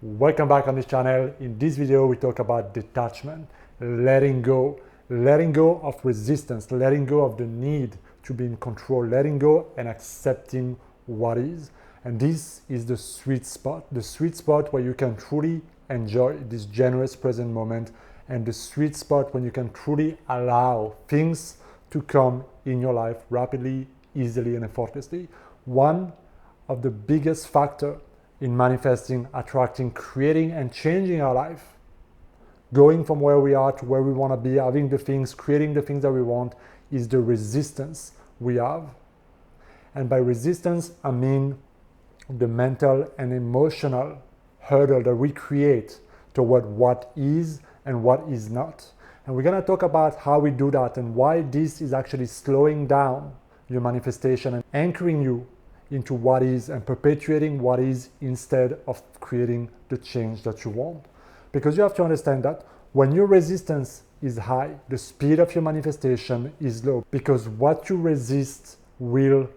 Welcome back on this channel. In this video, we talk about detachment, letting go of resistance, letting go of the need to be in control, letting go and accepting what is. And this is the sweet spot where you can truly enjoy this generous present moment, and the sweet spot when you can truly allow things to come in your life rapidly, easily, and effortlessly. One of the biggest factors in manifesting, attracting, creating, and changing our life, going from where we are to where we want to be, having the things, creating the things that we want, is the resistance we have. And by resistance, I mean the mental and emotional hurdle that we create toward what is and what is not. And we're going to talk about how we do that and why this is actually slowing down your manifestation and anchoring you into what is and perpetuating what is instead of creating the change that you want. Because you have to understand that when your resistance is high, the speed of your manifestation is low, because what you resist will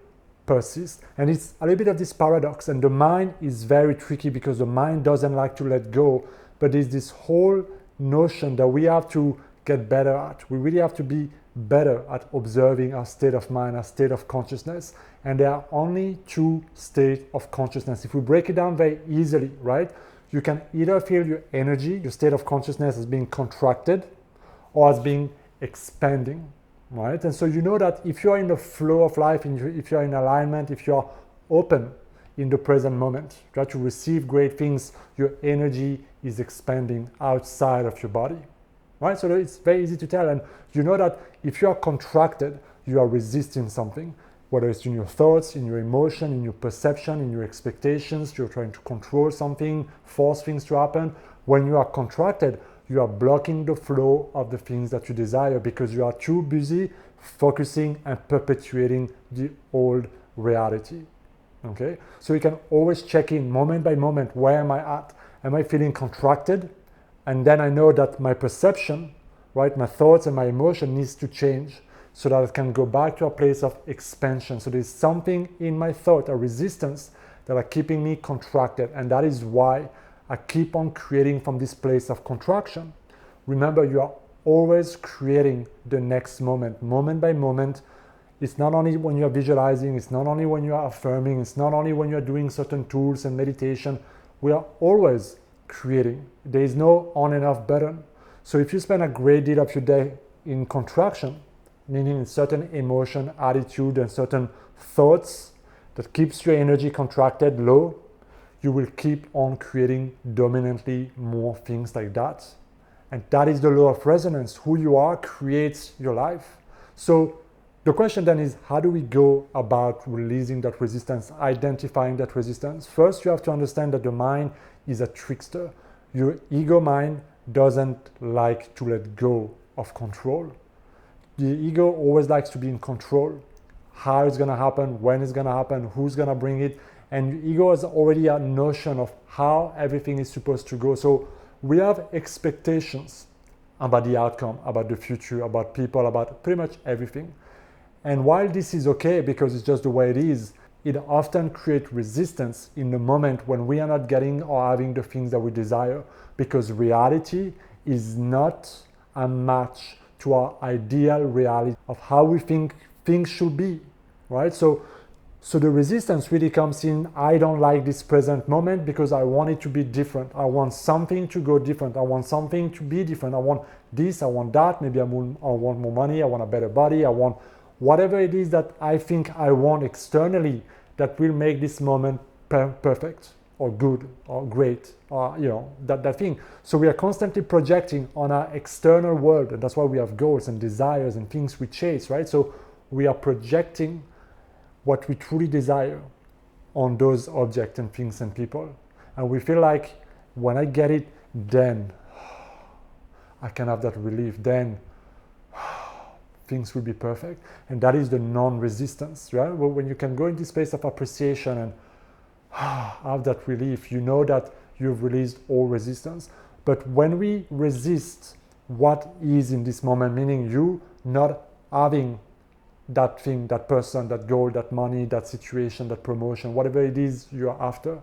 persist. And it's a little bit of this paradox, and the mind is very tricky because the mind doesn't like to let go, but there's this whole notion that we have to get better at. We really have to be better at observing our state of mind, our state of consciousness. And there are only two states of consciousness. If we break it down very easily, right? You can either feel your energy, your state of consciousness as being contracted or as being expanding, right? And so you know that if you're in the flow of life, if you're in alignment, if you're open in the present moment, try to receive great things, your energy is expanding outside of your body. Right? So it's very easy to tell. And you know that if you are contracted, you are resisting something, whether it's in your thoughts, in your emotion, in your perception, in your expectations, you're trying to control something, force things to happen. When you are contracted, you are blocking the flow of the things that you desire because you are too busy focusing and perpetuating the old reality. Okay? So you can always check in moment by moment, where am I at? Am I feeling contracted? And then I know that my perception, right, my thoughts and my emotion needs to change so that I can go back to a place of expansion. So there's something in my thought, a resistance that are keeping me contracted. And that is why I keep on creating from this place of contraction. Remember, you are always creating the next moment, moment by moment. It's not only when you're visualizing, it's not only when you are affirming, it's not only when you're doing certain tools and meditation. We are always creating. There is no on and off button. So if you spend a great deal of your day in contraction, meaning in certain emotion, attitude, and certain thoughts that keeps your energy contracted low, you will keep on creating dominantly more things like that. And that is the law of resonance. Who you are creates your life. So the question then is, how do we go about releasing that resistance, identifying that resistance? First, you have to understand that the mind is a trickster. Your ego mind doesn't like to let go of control. The ego always likes to be in control. How it's going to happen, when it's going to happen, who's going to bring it. And the ego has already a notion of how everything is supposed to go. So we have expectations about the outcome, about the future, about people, about pretty much everything. And while this is okay because it's just the way it is, it often creates resistance in the moment when we are not getting or having the things that we desire, because reality is not a match to our ideal reality of how we think things should be, right? So the resistance really comes in, I don't like this present moment because I want it to be different. I want something to go different. I want something to be different. I want this, I want that. Maybe I want more money. I want a better body. I want whatever it is that I think I want externally that will make this moment perfect or good or great or that thing. So we are constantly projecting on our external world, and that's why we have goals and desires and things we chase, right? So we are projecting what we truly desire on those objects and things and people. And we feel like when I get it, then I can have that relief, then things will be perfect. And that is the non-resistance, right? Well, when you can go in this space of appreciation and have that relief, you know that you've released all resistance. But when we resist what is in this moment, meaning you not having that thing, that person, that goal, that money, that situation, that promotion, whatever it is you're after,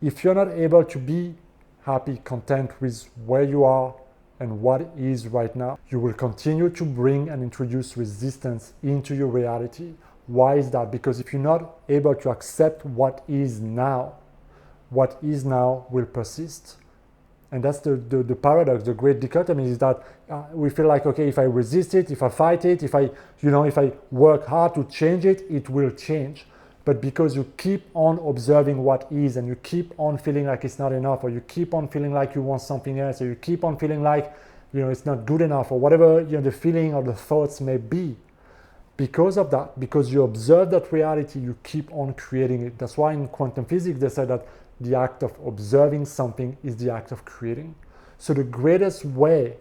if you're not able to be happy, content with where you are and what is right now, you will continue to bring and introduce resistance into your reality. Why is that? Because if you're not able to accept what is now will persist. And that's the paradox, the great dichotomy is that we feel like, okay, if I resist it, if I fight it, if I work hard to change it, it will change. But because you keep on observing what is, and you keep on feeling like it's not enough, or you keep on feeling like you want something else, or you keep on feeling like it's not good enough, or whatever the feeling or the thoughts may be, because of that, because you observe that reality, you keep on creating it. That's why in quantum physics they say that the act of observing something is the act of creating. So the greatest way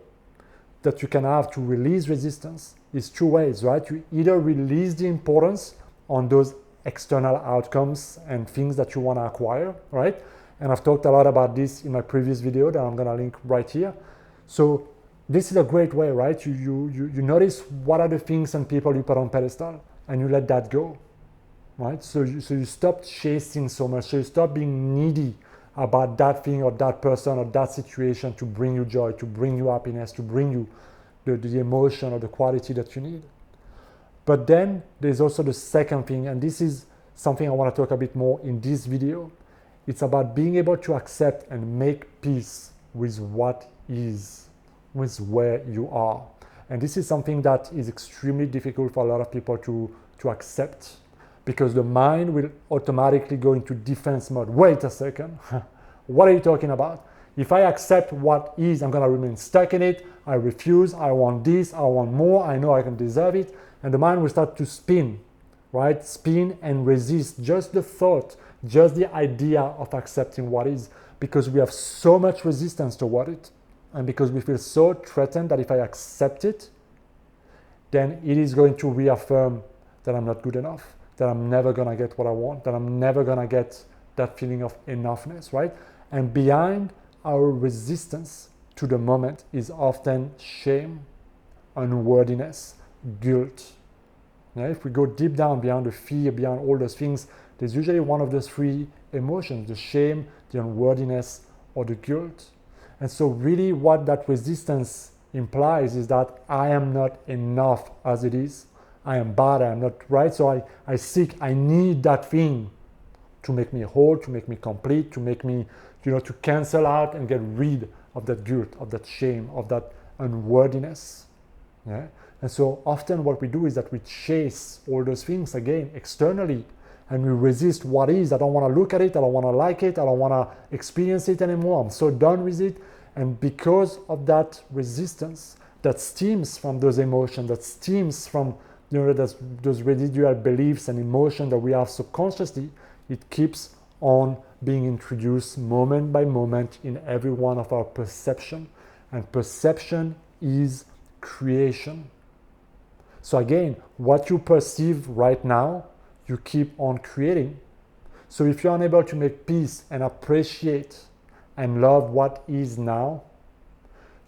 that you can have to release resistance is two ways, right? You either release the importance on those external outcomes and things that you want to acquire, right? And I've talked a lot about this in my previous video that I'm going to link right here. So this is a great way, right? You notice what are the things and people you put on pedestal, and you let that go, right? So you stop chasing so much, so you stop being needy about that thing or that person or that situation to bring you joy, to bring you happiness, to bring you the emotion or the quality that you need. But then there's also the second thing, and this is something I want to talk a bit more in this video. It's about being able to accept and make peace with what is, with where you are. And this is something that is extremely difficult for a lot of people to accept, because the mind will automatically go into defense mode. Wait a second, what are you talking about? If I accept what is, I'm going to remain stuck in it. I refuse, I want this, I want more, I know I can deserve it. And the mind will start to spin, right? Spin and resist just the thought, just the idea of accepting what is, because we have so much resistance toward it. And because we feel so threatened that if I accept it, then it is going to reaffirm that I'm not good enough, that I'm never going to get what I want, that I'm never going to get that feeling of enoughness, right? And behind our resistance to the moment is often shame, unworthiness, guilt. Yeah, if we go deep down beyond the fear, beyond all those things, there's usually one of those three emotions, the shame, the unworthiness, or the guilt. And so really what that resistance implies is that I am not enough as it is. I am bad, I am not right. So I need that thing to make me whole, to make me complete, to make me, to cancel out and get rid of that guilt, of that shame, of that unworthiness. Yeah? And so often what we do is that we chase all those things again externally, and we resist what is. I don't want to look at it, I don't want to like it, I don't want to experience it anymore, I'm so done with it. And because of that resistance that stems from those emotions, that stems from those residual beliefs and emotions that we have subconsciously, it keeps on being introduced moment by moment in every one of our perception. And perception is creation. So again, what you perceive right now, you keep on creating. So if you're unable to make peace and appreciate and love what is now,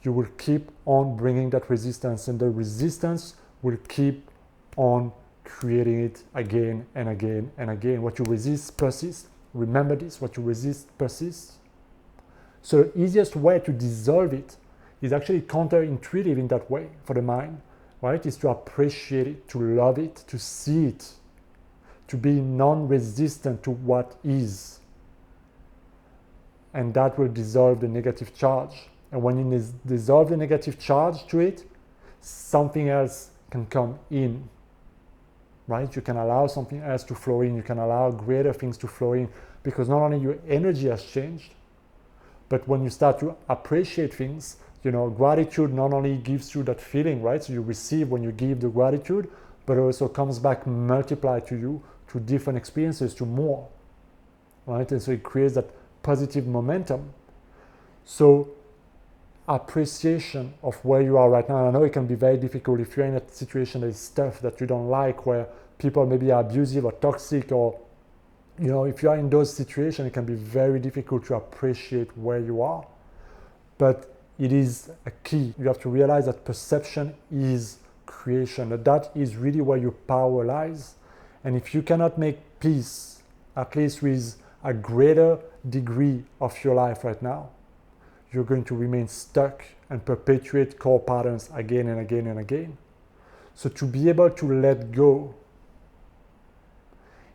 you will keep on bringing that resistance, and the resistance will keep on creating it again and again and again. What you resist persists. Remember this, what you resist persists. So the easiest way to dissolve it is actually counterintuitive in that way for the mind, right? Is to appreciate it, to love it, to see it, to be non-resistant to what is. And that will dissolve the negative charge. And when you dissolve the negative charge to it, something else can come in, right? You can allow something else to flow in. You can allow greater things to flow in, because not only your energy has changed, but when you start to appreciate things, gratitude not only gives you that feeling, right? So you receive when you give the gratitude, but it also comes back multiplied to you through different experiences, to more, right? And so it creates that positive momentum. So appreciation of where you are right now. And I know it can be very difficult if you're in a situation that is tough, that you don't like, where people maybe are abusive or toxic, or if you are in those situations, it can be very difficult to appreciate where you are. But it is a key. You have to realize that perception is creation, that is really where your power lies. And if you cannot make peace, at least with a greater degree of your life right now, you're going to remain stuck and perpetuate core patterns again and again and again. So to be able to let go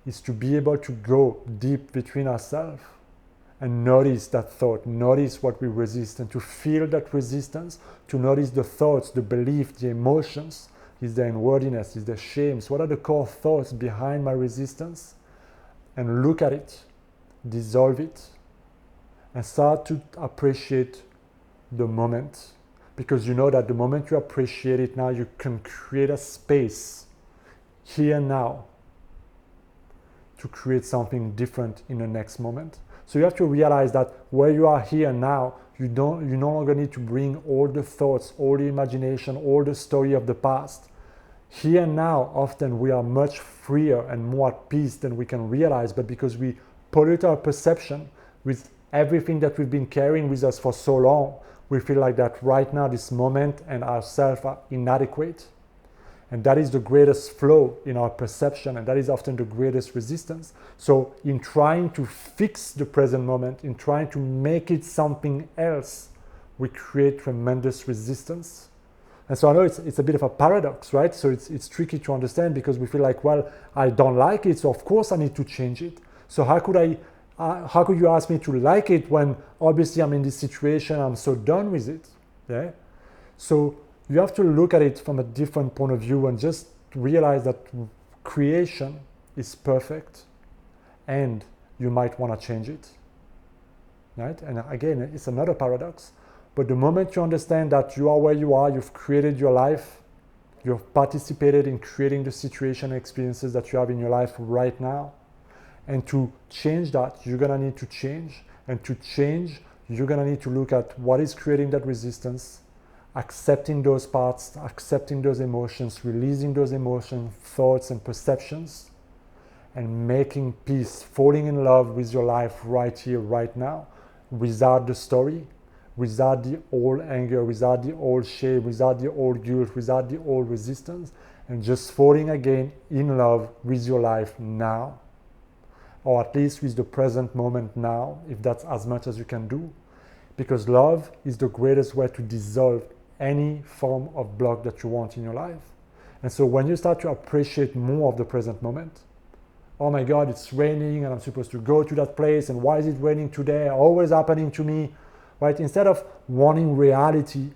is to be able to go deep between ourselves and notice that thought, notice what we resist, and to feel that resistance, to notice the thoughts, the belief, the emotions. Is there unworthiness? Is there shame? So what are the core thoughts behind my resistance? And look at it, dissolve it, and start to appreciate the moment. Because you know that the moment you appreciate it now, you can create a space here and now to create something different in the next moment. So you have to realize that where you are here now, you no longer need to bring all the thoughts, all the imagination, all the story of the past. Here and now, often we are much freer and more at peace than we can realize, but because we pollute our perception with everything that we've been carrying with us for so long, we feel like that right now, this moment and ourselves are inadequate. And that is the greatest flow in our perception, and that is often the greatest resistance. So in trying to fix the present moment, in trying to make it something else, we create tremendous resistance. And so I know it's a bit of a paradox, right? So it's tricky to understand because we feel like, well, I don't like it, so of course I need to change it. So how could you ask me to like it when obviously I'm in this situation, I'm so done with it? Yeah. So you have to look at it from a different point of view and just realize that creation is perfect and you might want to change it, right? And again, it's another paradox. But the moment you understand that you are where you are, you've created your life, you've participated in creating the situation and experiences that you have in your life right now, and to change that, you're going to need to change. And to change, you're going to need to look at what is creating that resistance, accepting those parts, accepting those emotions, releasing those emotions, thoughts, and perceptions, and making peace, falling in love with your life right here, right now, without the story, without the old anger, without the old shame, without the old guilt, without the old resistance, and just falling again in love with your life now, or at least with the present moment now, if that's as much as you can do. Because love is the greatest way to dissolve any form of block that you want in your life. And so when you start to appreciate more of the present moment, oh my God, it's raining and I'm supposed to go to that place, and why is it raining today? Always happening to me, right? Instead of wanting reality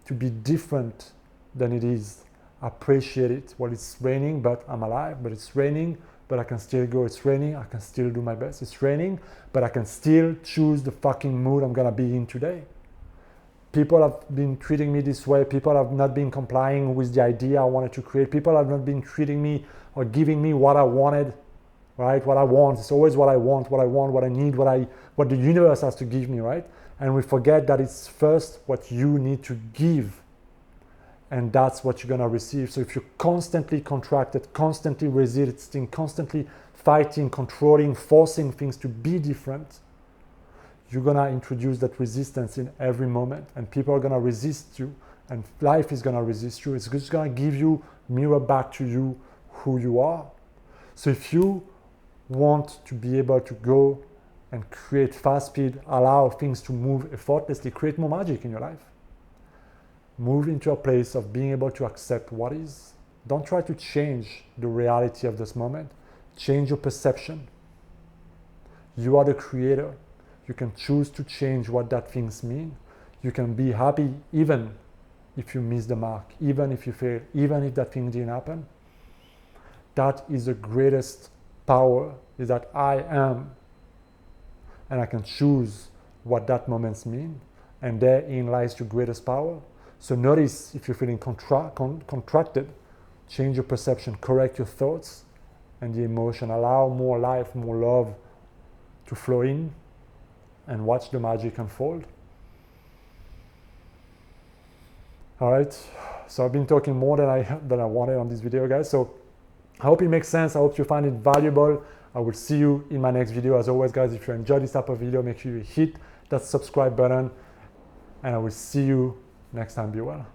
to be different than it is, appreciate it. Well, it's raining, but I'm alive, but it's raining, but I can still go. It's raining, I can still do my best. It's raining, but I can still choose the fucking mood I'm gonna be in today. People have been treating me this way. People have not been complying with the idea I wanted to create. People have not been treating me or giving me what I wanted, right? What I want. It's always what I want, what I need, what the universe has to give me, right? And we forget that it's first what you need to give, and that's what you're gonna receive. So if you're constantly contracted, constantly resisting, constantly fighting, controlling, forcing things to be different, you're gonna introduce that resistance in every moment, and people are gonna resist you, and life is gonna resist you. It's just gonna give you, mirror back to you who you are. So if you want to be able to go and create fast speed, allow things to move effortlessly, create more magic in your life, move into a place of being able to accept what is. Don't try to change the reality of this moment. Change your perception. You are the creator. You can choose to change what that things mean. You can be happy even if you miss the mark, even if you fail, even if that thing didn't happen. That is the greatest power, is that I am, and I can choose what that moments mean, and therein lies your greatest power. So notice if you're feeling contracted, change your perception, correct your thoughts and the emotion, allow more life, more love to flow in, and watch the magic unfold. All right, so I've been talking more than I wanted on this video, guys. So I hope it makes sense. I hope you find it valuable. I will see you in my next video. As always, guys, if you enjoyed this type of video, make sure you hit that subscribe button, and I will see you next time. Be well.